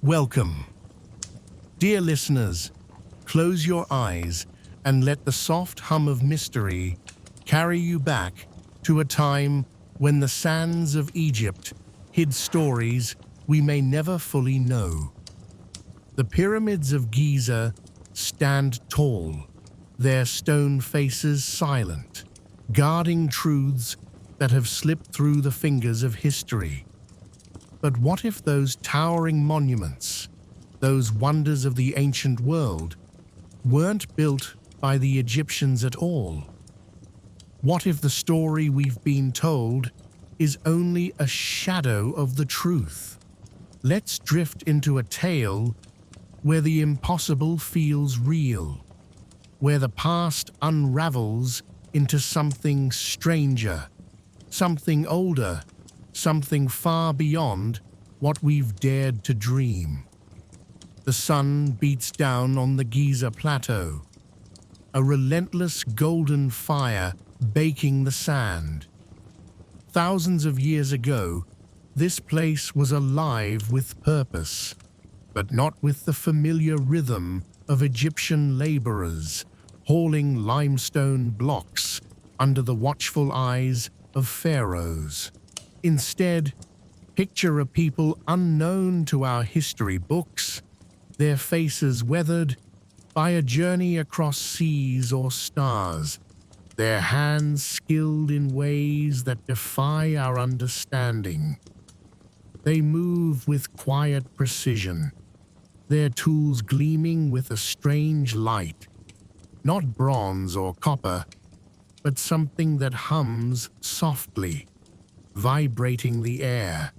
Welcome. Dear listeners, close your eyes and let the soft hum of mystery carry you back to a time when the sands of Egypt hid stories we may never fully know. The Pyramids of Giza stand tall, their stone faces silent, guarding truths that have slipped through the fingers of history. But what if those towering monuments, those wonders of the ancient world, weren't built by the Egyptians at all? What if the story we've been told is only a shadow of the truth? Let's drift into a tale where the impossible feels real, where the past unravels into something stranger, something older, something far beyond what we've dared to dream. The sun beats down on the Giza plateau, a relentless golden fire baking the sand. Thousands of years ago, this place was alive with purpose, but not with the familiar rhythm of Egyptian laborers hauling limestone blocks under the watchful eyes of pharaohs. Instead, picture a people unknown to our history books, their faces weathered by a journey across seas or stars, their hands skilled in ways that defy our understanding. They move with quiet precision, their tools gleaming with a strange light, not bronze or copper, but something that hums softly, vibrating the air.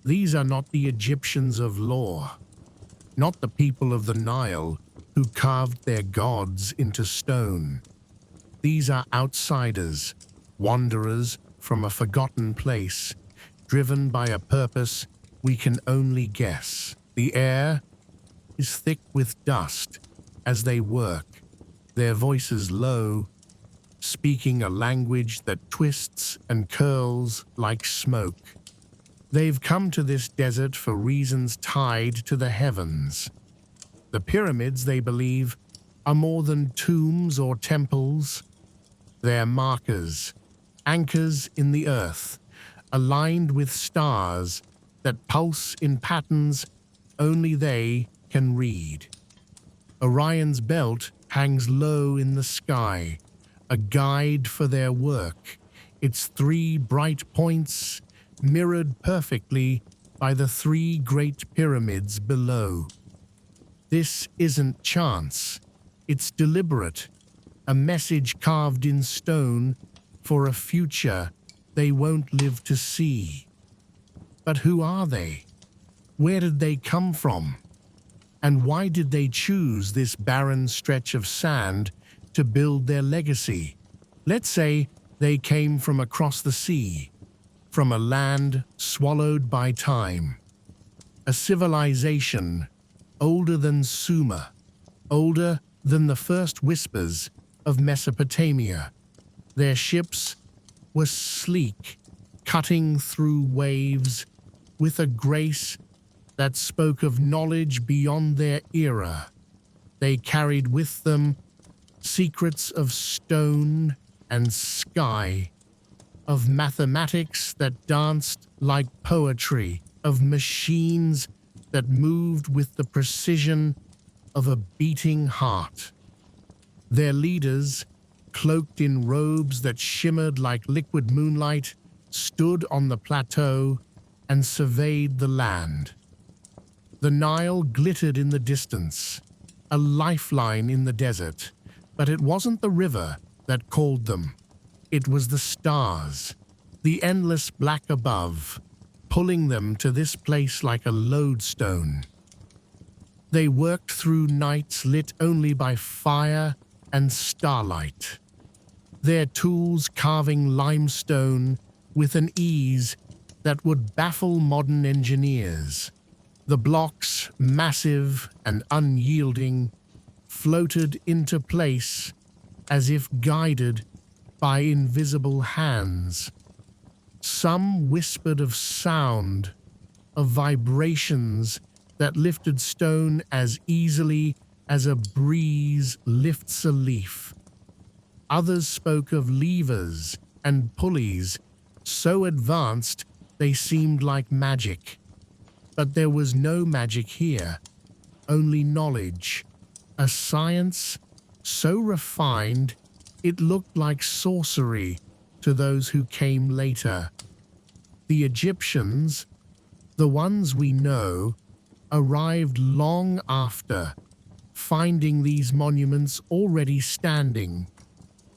These are not the Egyptians of lore, not the people of the Nile who carved their gods into stone. These are outsiders, wanderers from a forgotten place, driven by a purpose we can only guess. The air is thick with dust as they work, their voices low, speaking a language that twists and curls like smoke. They've come to this desert for reasons tied to the heavens. The pyramids, they believe, are more than tombs or temples. They're markers, anchors in the earth, aligned with stars that pulse in patterns only they can read. Orion's belt hangs low in the sky, a guide for their work, its three bright points mirrored perfectly by the three great pyramids below. This isn't chance, it's deliberate, a message carved in stone for a future they won't live to see. But who are they? Where did they come from? And why did they choose this barren stretch of sand to build their legacy? Let's say they came from across the sea, from a land swallowed by time. A civilization older than Sumer, older than the first whispers of Mesopotamia. Their ships were sleek, cutting through waves with a grace that spoke of knowledge beyond their era. They carried with them secrets of stone and sky, of mathematics that danced like poetry, of machines that moved with the precision of a beating heart. Their leaders, cloaked in robes that shimmered like liquid moonlight, stood on the plateau and surveyed the land. The Nile glittered in the distance, a lifeline in the desert, but it wasn't the river that called them. It was the stars, the endless black above, pulling them to this place like a lodestone. They worked through nights lit only by fire and starlight, their tools carving limestone with an ease that would baffle modern engineers. The blocks, massive and unyielding, floated into place as if guided by invisible hands. Some whispered of sound, of vibrations that lifted stone as easily as a breeze lifts a leaf. Others spoke of levers and pulleys so advanced they seemed like magic. But there was no magic here, only knowledge, a science so refined it looked like sorcery to those who came later. The Egyptians, the ones we know, arrived long after, finding these monuments already standing,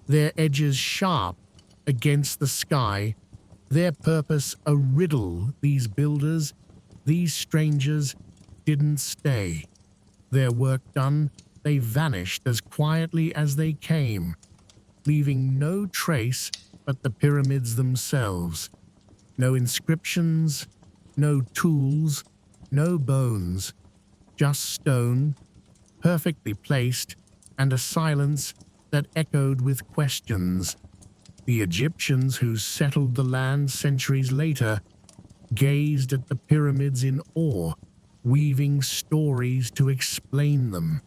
their edges sharp against the sky, their purpose a riddle. These builders, these strangers, didn't stay. Their work done, they vanished as quietly as they came, leaving no trace but the pyramids themselves. No inscriptions, no tools, no bones, just stone, perfectly placed, and a silence that echoed with questions. The Egyptians who settled the land centuries later gazed at the pyramids in awe, weaving stories to explain them.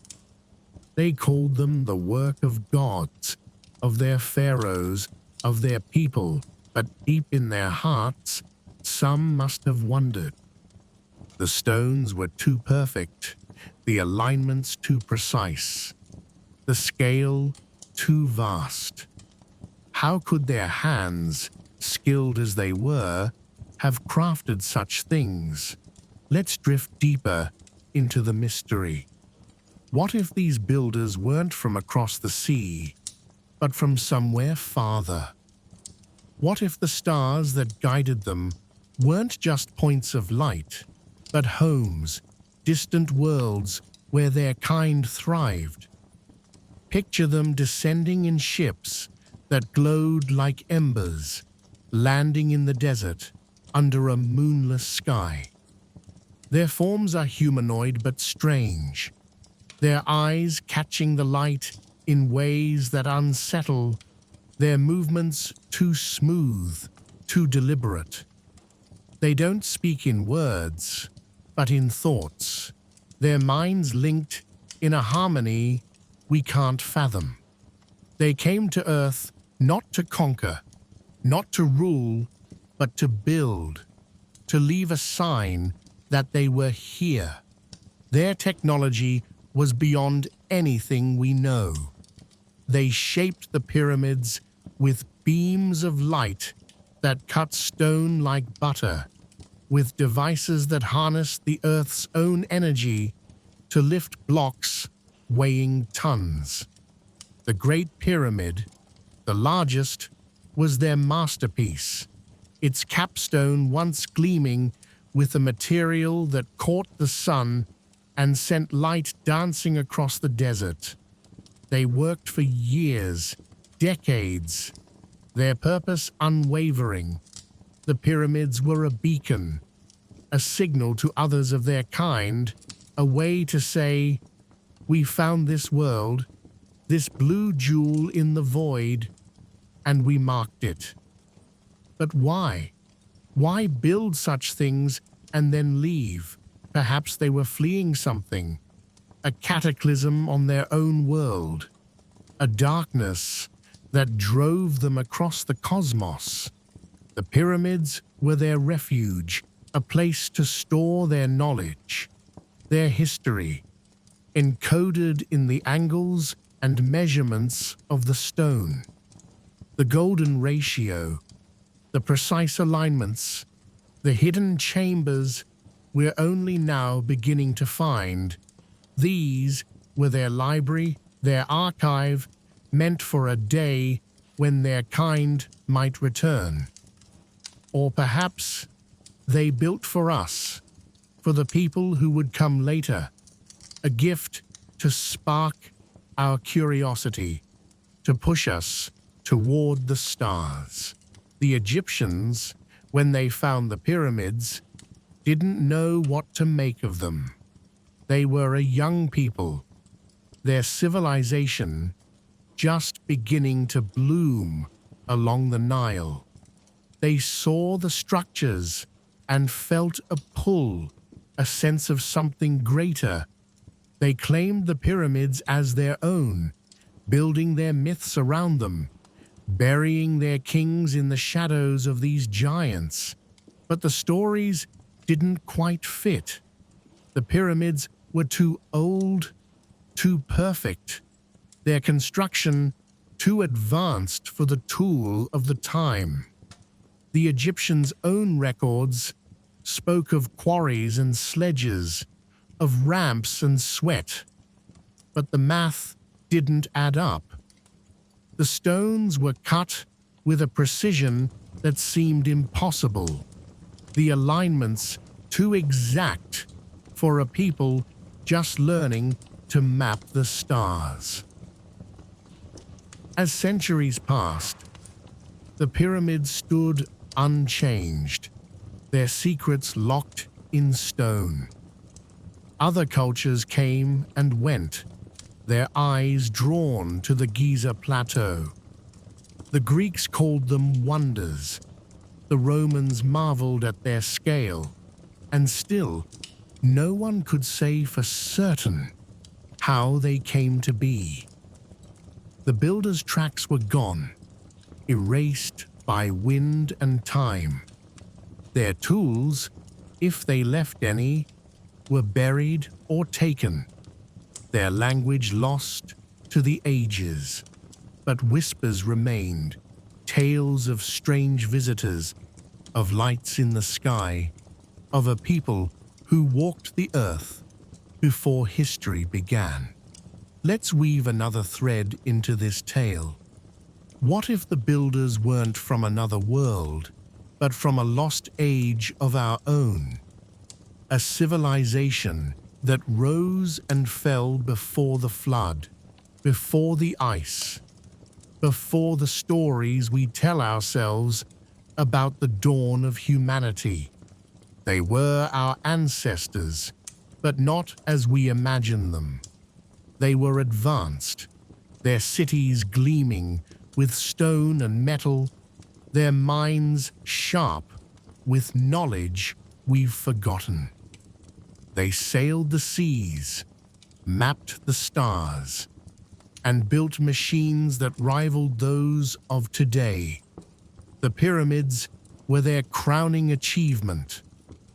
They called them the work of gods, of their pharaohs, of their people, but deep in their hearts, some must have wondered. The stones were too perfect, the alignments too precise, the scale too vast. How could their hands, skilled as they were, have crafted such things? Let's drift deeper into the mystery. What if these builders weren't from across the sea, but from somewhere farther? What if the stars that guided them weren't just points of light, but homes, distant worlds where their kind thrived? Picture them descending in ships that glowed like embers, landing in the desert under a moonless sky. Their forms are humanoid but strange, their eyes catching the light in ways that unsettle, their movements too smooth, too deliberate. They don't speak in words, but in thoughts, their minds linked in a harmony we can't fathom. They came to Earth not to conquer, not to rule, but to build, to leave a sign that they were here. Their technology was beyond anything we know. They shaped the pyramids with beams of light that cut stone like butter, with devices that harnessed the Earth's own energy to lift blocks weighing tons. The Great Pyramid, the largest, was their masterpiece, its capstone once gleaming with a material that caught the sun and sent light dancing across the desert. They worked for years, decades, their purpose unwavering. The pyramids were a beacon, a signal to others of their kind, a way to say, "We found this world, this blue jewel in the void, and we marked it." But why? Why build such things and then leave? Perhaps they were fleeing something, a cataclysm on their own world, a darkness that drove them across the cosmos. The pyramids were their refuge, a place to store their knowledge, their history, encoded in the angles and measurements of the stone. The golden ratio, the precise alignments, the hidden chambers we're only now beginning to find. These were their library, their archive, meant for a day when their kind might return. Or perhaps they built for us, for the people who would come later, a gift to spark our curiosity, to push us toward the stars. The Egyptians, when they found the pyramids, didn't know what to make of them. They were a young people, their civilization just beginning to bloom along the Nile. They saw the structures and felt a pull, a sense of something greater. They claimed the pyramids as their own, building their myths around them, burying their kings in the shadows of these giants. But the stories didn't quite fit. The pyramids were too old, too perfect, their construction too advanced for the tool of the time. The Egyptians' own records spoke of quarries and sledges, of ramps and sweat, but the math didn't add up. The stones were cut with a precision that seemed impossible, the alignments too exact for a people just learning to map the stars. As centuries passed, the pyramids stood unchanged, their secrets locked in stone. Other cultures came and went, their eyes drawn to the Giza plateau. The Greeks called them wonders, the Romans marveled at their scale, and still, no one could say for certain how they came to be. The builders' tracks were gone, erased by wind and time. Their tools, if they left any, were buried or taken, their language lost to the ages. But whispers remained, tales of strange visitors, of lights in the sky, of a people who walked the earth before history began. Let's weave another thread into this tale. What if the builders weren't from another world, but from a lost age of our own? A civilization that rose and fell before the flood, before the ice, before the stories we tell ourselves about the dawn of humanity. They were our ancestors, but not as we imagine them. They were advanced, their cities gleaming with stone and metal, their minds sharp with knowledge we've forgotten. They sailed the seas, mapped the stars, and built machines that rivaled those of today. The pyramids were their crowning achievement,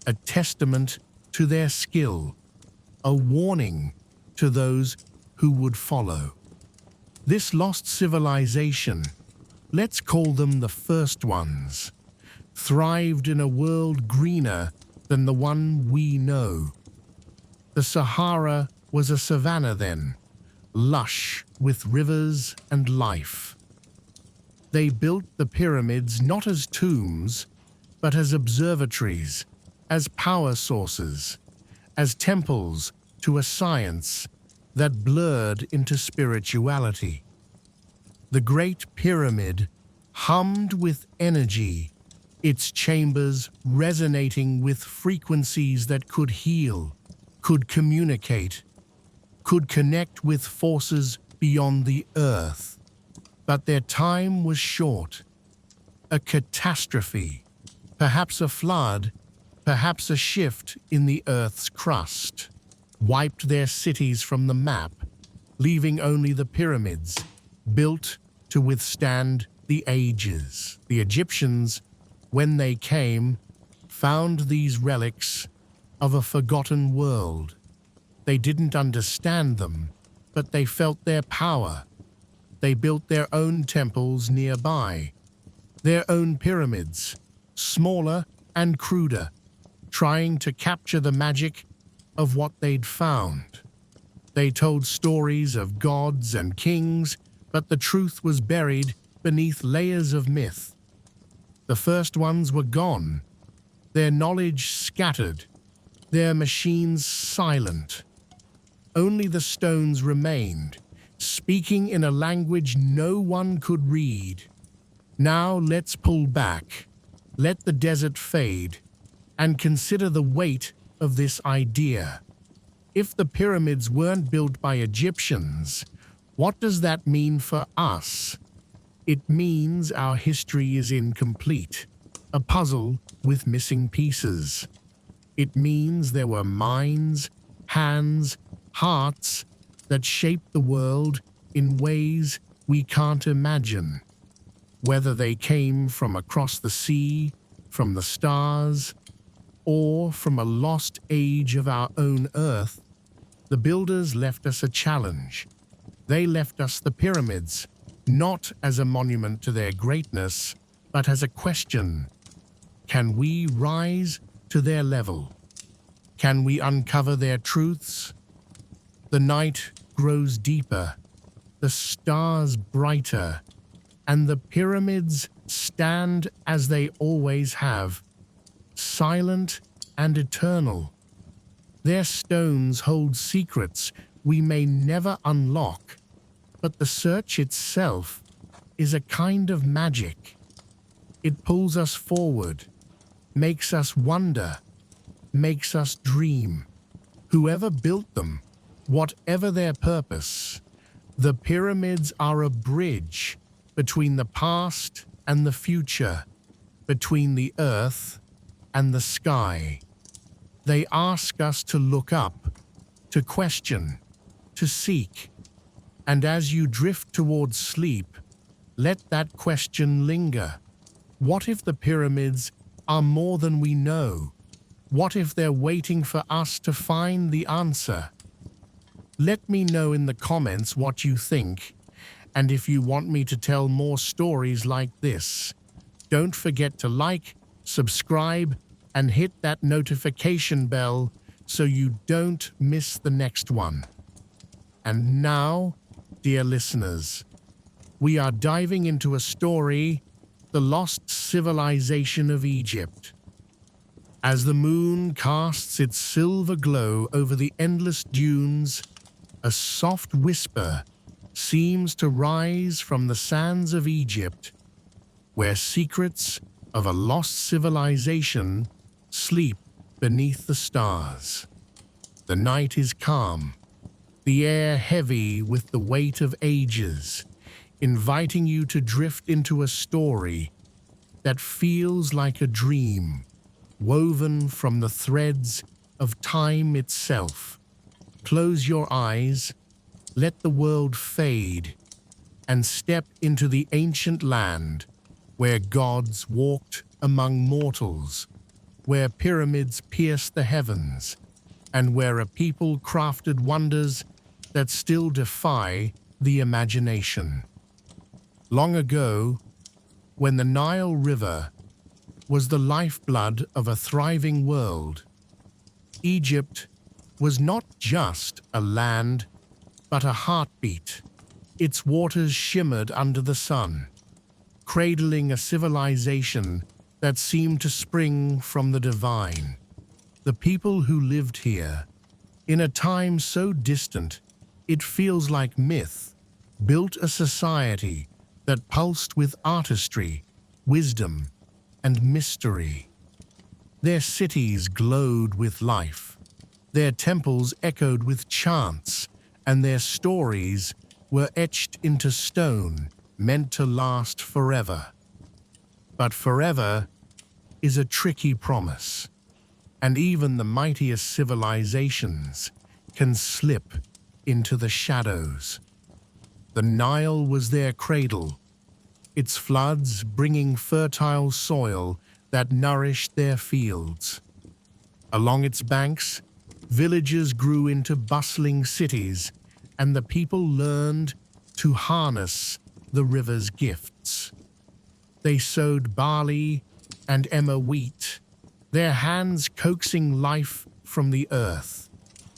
a testament to their skill, a warning to those who would follow. This lost civilization, let's call them the first ones, thrived in a world greener than the one we know. The Sahara was a savanna then, lush with rivers and life. They built the pyramids not as tombs, but as observatories, as power sources, as temples to a science that blurred into spirituality. The Great Pyramid hummed with energy, its chambers resonating with frequencies that could heal, could communicate, could connect with forces beyond the earth. But their time was short. A catastrophe, perhaps a flood, perhaps a shift in the earth's crust, wiped their cities from the map, leaving only the pyramids, built to withstand the ages. The Egyptians, when they came, found these relics of a forgotten world. They didn't understand them, but they felt their power. They built their own temples nearby, their own pyramids, smaller and cruder, trying to capture the magic of what they'd found. They told stories of gods and kings, but the truth was buried beneath layers of myth. The first ones were gone, their knowledge scattered, their machines silent. Only the stones remained, speaking in a language no one could read. Now let's pull back, let the desert fade, and consider the weight of this idea. If the pyramids weren't built by Egyptians, what does that mean for us? It means our history is incomplete, a puzzle with missing pieces. It means there were minds, hands, hearts that shaped the world in ways we can't imagine. Whether they came from across the sea, from the stars, or from a lost age of our own Earth, the builders left us a challenge. They left us the pyramids, not as a monument to their greatness, but as a question. Can we rise to their level? Can we uncover their truths? The night grows deeper, the stars brighter, and the pyramids stand as they always have, silent and eternal. Their stones hold secrets we may never unlock, but the search itself is a kind of magic. It pulls us forward, makes us wonder, makes us dream. Whoever built them, whatever their purpose, the pyramids are a bridge between the past and the future, between the earth and the sky. They ask us to look up, to question, to seek. And as you drift towards sleep, let that question linger. What if the pyramids are more than we know? What if they're waiting for us to find the answer? Let me know in the comments what you think, and if you want me to tell more stories like this. Don't forget to like, subscribe, and hit that notification bell so you don't miss the next one. And now, dear listeners, we are diving into a story, the lost civilization of Egypt. As the moon casts its silver glow over the endless dunes, a soft whisper seems to rise from the sands of Egypt, where secrets of a lost civilization sleep beneath the stars. The night is calm, the air heavy with the weight of ages, inviting you to drift into a story that feels like a dream, woven from the threads of time itself. Close your eyes, let the world fade, and step into the ancient land where gods walked among mortals, where pyramids pierced the heavens, and where a people crafted wonders that still defy the imagination. Long ago, when the Nile River was the lifeblood of a thriving world, Egypt was not just a land, but a heartbeat. Its waters shimmered under the sun, cradling a civilization that seemed to spring from the divine. The people who lived here, in a time so distant, it feels like myth, built a society that pulsed with artistry, wisdom, and mystery. Their cities glowed with life, their temples echoed with chants, and their stories were etched into stone, meant to last forever. But forever is a tricky promise, and even the mightiest civilizations can slip into the shadows. The Nile was their cradle, its floods bringing fertile soil that nourished their fields. Along its banks, villages grew into bustling cities, and the people learned to harness the river's gifts. They sowed barley and emmer wheat, their hands coaxing life from the earth.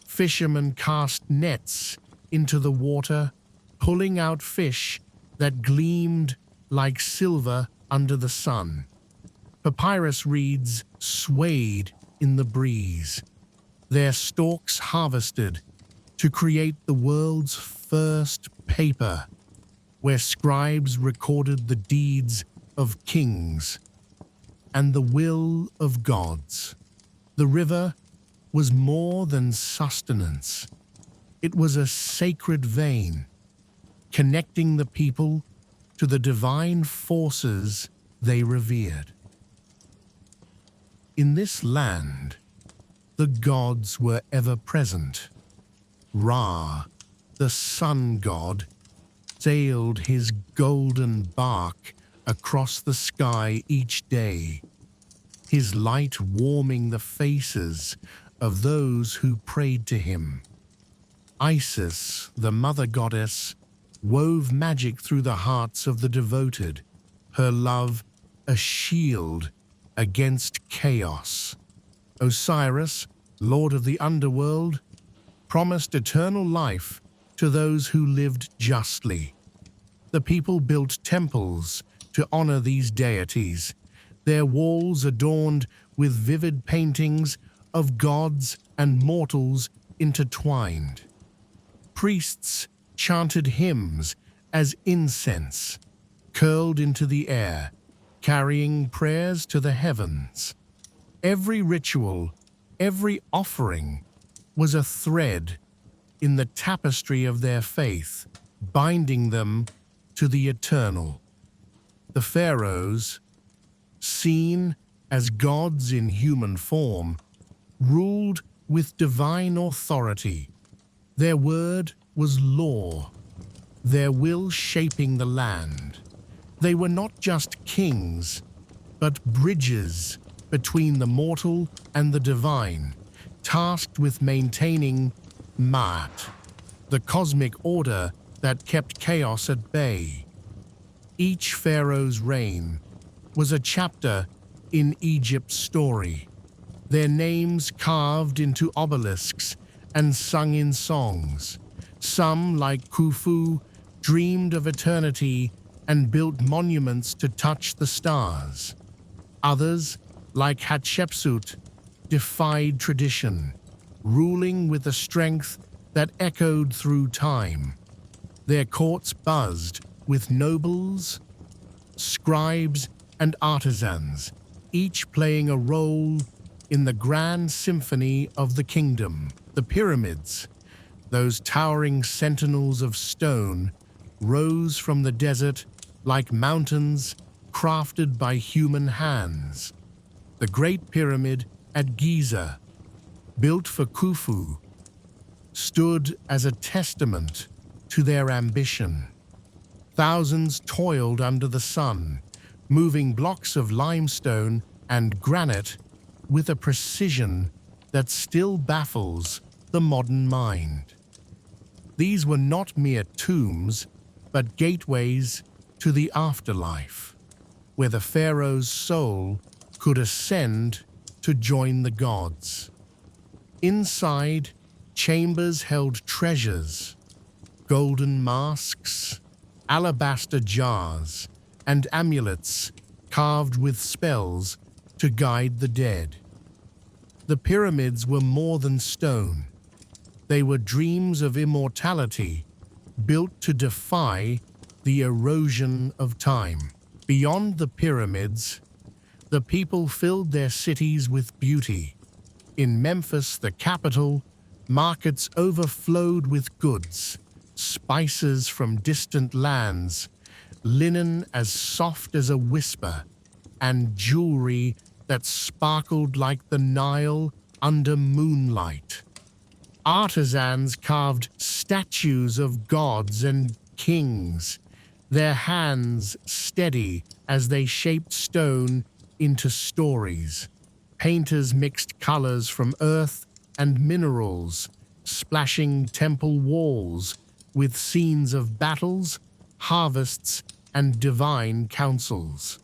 Fishermen cast nets into the water, pulling out fish that gleamed like silver under the sun. Papyrus reeds swayed in the breeze, their stalks harvested to create the world's first paper, where scribes recorded the deeds of kings and the will of gods. The river was more than sustenance. It was a sacred vein, connecting the people to the divine forces they revered. In this land, the gods were ever present. Ra, the sun god, sailed his golden bark across the sky each day, his light warming the faces of those who prayed to him. Isis, the mother goddess, wove magic through the hearts of the devoted, her love a shield against chaos. Osiris, lord of the underworld, promised eternal life to those who lived justly. The people built temples to honor these deities, their walls adorned with vivid paintings of gods and mortals intertwined. Priests chanted hymns as incense curled into the air, carrying prayers to the heavens. Every ritual, every offering was a thread in the tapestry of their faith, binding them to the eternal. The pharaohs, seen as gods in human form, ruled with divine authority. Their word was law, their will shaping the land. They were not just kings, but bridges between the mortal and the divine, tasked with maintaining Ma'at, the cosmic order that kept chaos at bay. Each pharaoh's reign was a chapter in Egypt's story, their names carved into obelisks and sung in songs. Some, like Khufu, dreamed of eternity and built monuments to touch the stars. Others, like Hatshepsut, defied tradition, ruling with a strength that echoed through time. Their courts buzzed with nobles, scribes, and artisans, each playing a role in the grand symphony of the kingdom. The pyramids, those towering sentinels of stone, rose from the desert like mountains crafted by human hands. The Great Pyramid at Giza, built for Khufu, stood as a testament to their ambition. Thousands toiled under the sun, moving blocks of limestone and granite with a precision that still baffles the modern mind. These were not mere tombs, but gateways to the afterlife, where the pharaoh's soul could ascend to join the gods. Inside, chambers held treasures, golden masks, alabaster jars, and amulets carved with spells to guide the dead. The pyramids were more than stone. They were dreams of immortality, built to defy the erosion of time. Beyond the pyramids, the people filled their cities with beauty. In Memphis, the capital, markets overflowed with goods, spices from distant lands, linen as soft as a whisper, and jewelry that sparkled like the Nile under moonlight. Artisans carved statues of gods and kings, their hands steady as they shaped stone into stories. Painters mixed colors from earth and minerals, splashing temple walls with scenes of battles, harvests, and divine councils.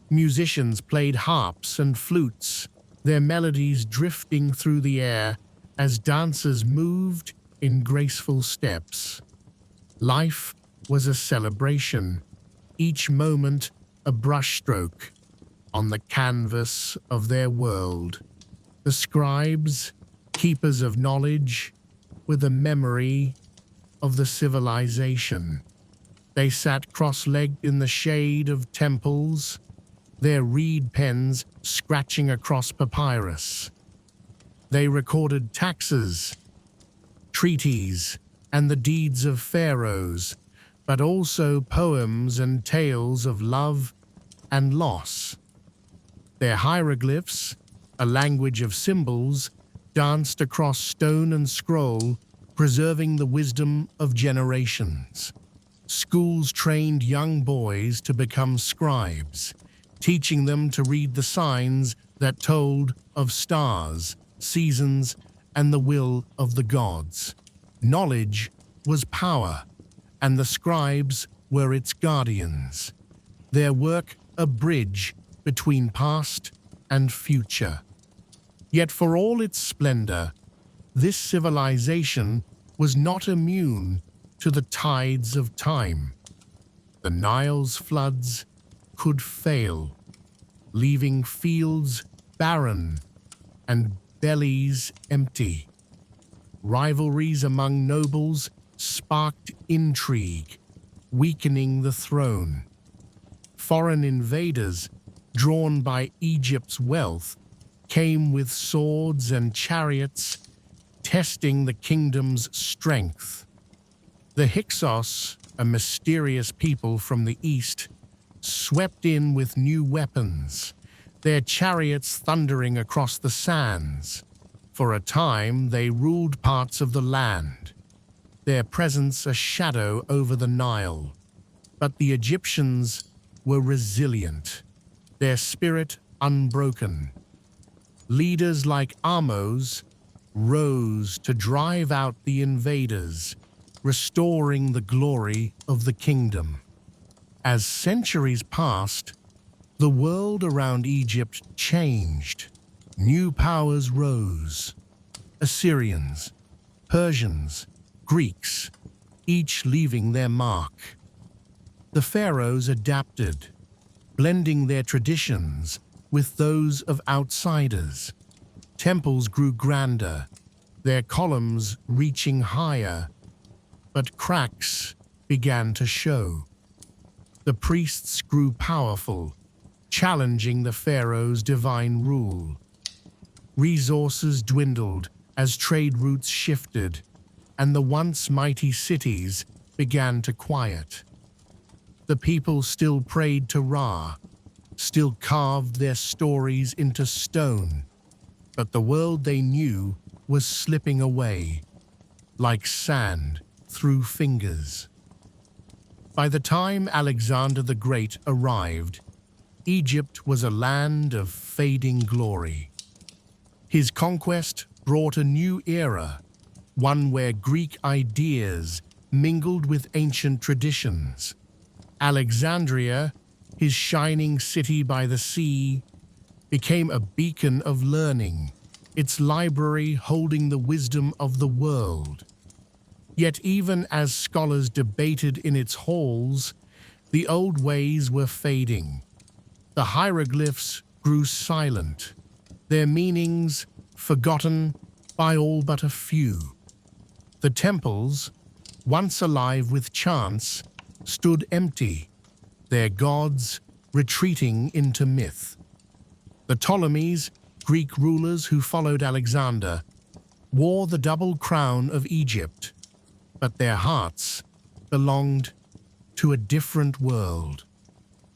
Musicians played harps and flutes, their melodies drifting through the air as dancers moved in graceful steps. Life was a celebration, each moment a brushstroke on the canvas of their world. The scribes, keepers of knowledge, were the memory of the civilization. They sat cross-legged in the shade of temples, their reed pens scratching across papyrus. They recorded taxes, treaties, and the deeds of pharaohs, but also poems and tales of love and loss. Their hieroglyphs, a language of symbols, danced across stone and scroll, preserving the wisdom of generations. Schools trained young boys to become scribes, teaching them to read the signs that told of stars, seasons, and the will of the gods. Knowledge was power, and the scribes were its guardians. Their work a bridge between past and future. Yet for all its splendor, this civilization was not immune to the tides of time. The Nile's floods could fail, leaving fields barren and bellies empty. Rivalries among nobles sparked intrigue, weakening the throne. Foreign invaders, drawn by Egypt's wealth, came with swords and chariots, testing the kingdom's strength. The Hyksos, a mysterious people from the east, swept in with new weapons, their chariots thundering across the sands. For a time, they ruled parts of the land, their presence a shadow over the Nile. But the Egyptians were resilient, their spirit unbroken. Leaders like Ahmose rose to drive out the invaders, restoring the glory of the kingdom. As centuries passed, the world around Egypt changed. New powers rose. Assyrians, Persians, Greeks, each leaving their mark. The pharaohs adapted, blending their traditions with those of outsiders. Temples grew grander, their columns reaching higher, but cracks began to show. The priests grew powerful, challenging the pharaoh's divine rule. Resources dwindled as trade routes shifted, and the once mighty cities began to quiet. The people still prayed to Ra, still carved their stories into stone, but the world they knew was slipping away, like sand through fingers. By the time Alexander the Great arrived, Egypt was a land of fading glory. His conquest brought a new era, one where Greek ideas mingled with ancient traditions. Alexandria, his shining city by the sea, became a beacon of learning, its library holding the wisdom of the world. Yet even as scholars debated in its halls, the old ways were fading. The hieroglyphs grew silent, their meanings forgotten by all but a few. The temples, once alive with chants, stood empty, their gods retreating into myth. The Ptolemies, Greek rulers who followed Alexander, wore the double crown of Egypt, but their hearts belonged to a different world.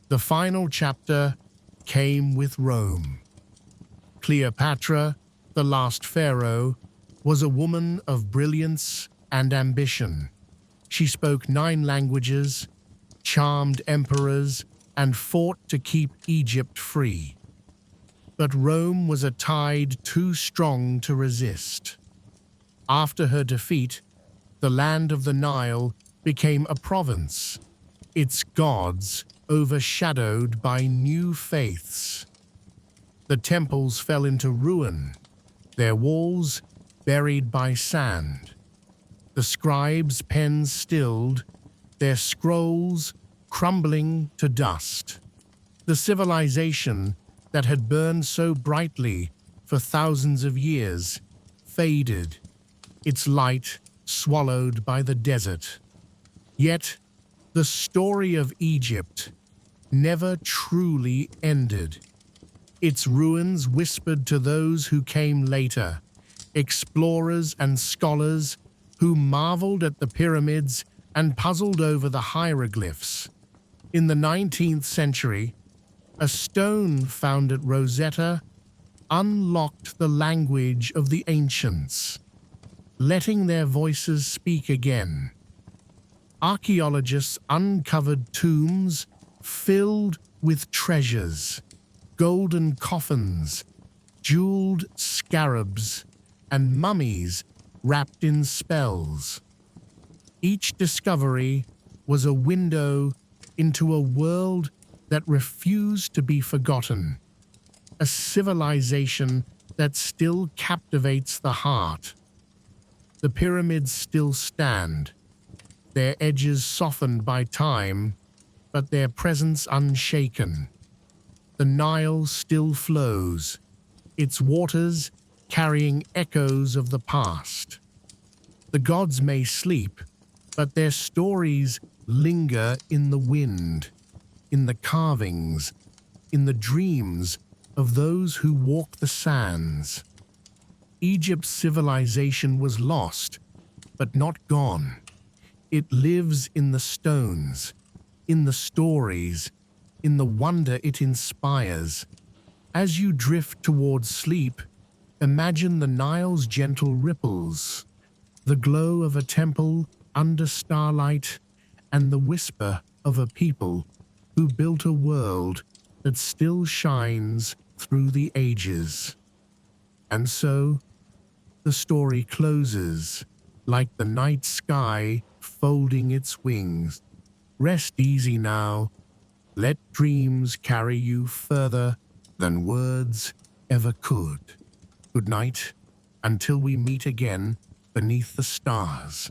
The final chapter came with Rome. Cleopatra, the last pharaoh, was a woman of brilliance and ambition. She spoke 9 languages, charmed emperors, and fought to keep Egypt free. But Rome was a tide too strong to resist. After her defeat, the land of the Nile became a province, its gods overshadowed by new faiths. The temples fell into ruin, their walls buried by sand. The scribes' pens stilled, their scrolls crumbling to dust. The civilization that had burned so brightly for thousands of years faded, its light swallowed by the desert. Yet, the story of Egypt never truly ended. Its ruins whispered to those who came later, explorers and scholars who marveled at the pyramids and puzzled over the hieroglyphs. In the 19th century, a stone found at Rosetta unlocked the language of the ancients, letting their voices speak again. Archaeologists uncovered tombs filled with treasures, golden coffins, jeweled scarabs, and mummies wrapped in spells. Each discovery was a window into a world that refused to be forgotten, a civilization that still captivates the heart. The pyramids still stand, their edges softened by time, but their presence unshaken. The Nile still flows, its waters carrying echoes of the past. The gods may sleep, but their stories linger in the wind, in the carvings, in the dreams of those who walk the sands. Egypt's civilization was lost, but not gone. It lives in the stones, in the stories, in the wonder it inspires. As you drift towards sleep, imagine the Nile's gentle ripples, the glow of a temple under starlight, and the whisper of a people who built a world that still shines through the ages. And so, the story closes, like the night sky folding its wings. Rest easy now. Let dreams carry you further than words ever could. Good night, until we meet again beneath the stars.